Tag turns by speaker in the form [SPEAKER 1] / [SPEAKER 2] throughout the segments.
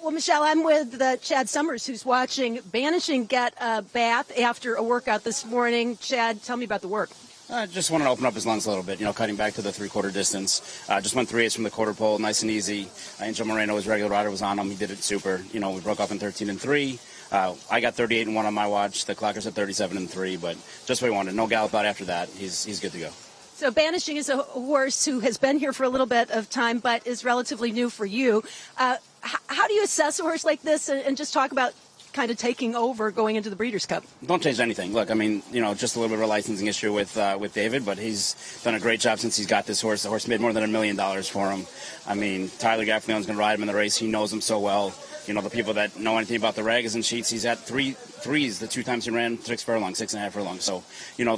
[SPEAKER 1] Well, Michelle, I'm with Chad Summers, who's watching Banishing get a bath after a workout this morning. Chad, tell me about the work.
[SPEAKER 2] I just wanted to open up his lungs a little bit, cutting back to the three-quarter distance. Just went 3/8 from the quarter pole, nice and easy. Angel Moreno, his regular rider, was on him. He did it super. We broke off in 13-3. I got 38-1 on my watch. The clockers at 37-3, but just what we wanted. No gallop out after that. He's good to go.
[SPEAKER 1] So Banishing is a horse who has been here for a little bit of time, but is relatively new for you. How do you assess a horse like this and just talk about kind of taking over going into the Breeders' Cup?
[SPEAKER 2] Don't change anything. Look, I mean, just a little bit of a licensing issue with David, but he's done a great job since he's got this horse. The horse made more than $1 million for him. I mean, Tyler Gaffleon's going to ride him in the race. He knows him so well. The people that know anything about the regs and sheets, he's at 3.3s the 2 times he ran 6.5 furlongs. So,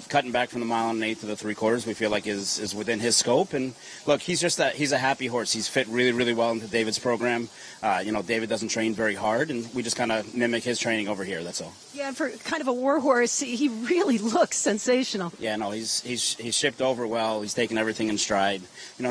[SPEAKER 2] cutting back from the 1.8 miles to the 3/4, we feel like is within his scope. And look, he's a happy horse. He's fit really, really well into David's program. David doesn't train very hard, and we just kind of mimic his training over here. That's all.
[SPEAKER 1] Yeah, for kind of a war horse, he really looks sensational.
[SPEAKER 2] Yeah, no, he's shipped over well. He's taken everything in stride.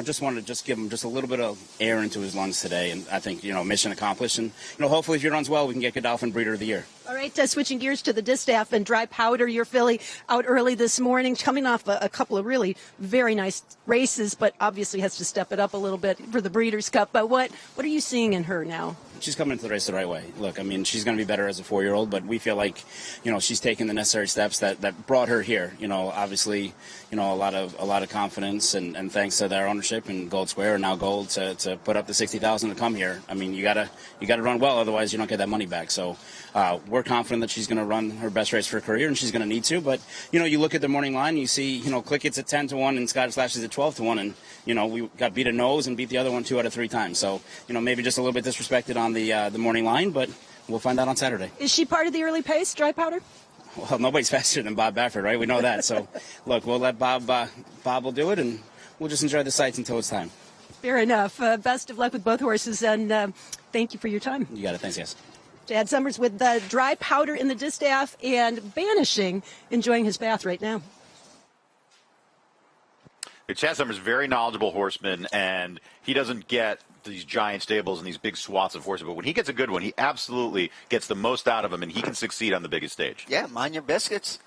[SPEAKER 2] Just wanted to give him just a little bit of air into his lungs today, and I think mission accomplished. And hopefully, if he runs well, we can get Godolphin Breeder of the Year.
[SPEAKER 1] All right, switching gears to the Distaff and Dry Powder, your filly out early this morning, coming off a couple of really very nice races, but obviously has to step it up a little bit for the Breeders' Cup. But what are you seeing in her now?
[SPEAKER 2] She's coming into the race the right way. Look, I mean, she's going to be better as a 4-year-old, but we feel like, she's taken the necessary steps that brought her here. Obviously, a lot of confidence and thanks to their ownership and Gold Square and now Gold to put up the $60,000 to come here. I mean, you gotta run well, otherwise you don't get that money back. So we're confident that she's going to run her best race for her career, and she's going to need to. But you look at the morning line, you see, Click It's at 10-1 and Scottish Lash is at 12-1, and we got beat a nose and beat the other one 2 out of 3 times. So maybe just a little bit disrespected on the morning line, but we'll find out on Saturday.
[SPEAKER 1] Is she part of the early pace, Dry Powder?
[SPEAKER 2] Well, nobody's faster than Bob Baffert, right? We know that. So, look, we'll let Bob will do it, and we'll just enjoy the sights until it's time.
[SPEAKER 1] Fair enough. Best of luck with both horses, and thank you for your time.
[SPEAKER 2] You got it. Thanks, guys.
[SPEAKER 1] Chad Summers with the Dry Powder in the Distaff and Banishing, enjoying his bath right now.
[SPEAKER 3] Chad Summers, very knowledgeable horseman, and he doesn't get these giant stables and these big swaths of horses. But when he gets a good one, he absolutely gets the most out of them, and he can succeed on the biggest stage.
[SPEAKER 4] Yeah, mind your biscuits.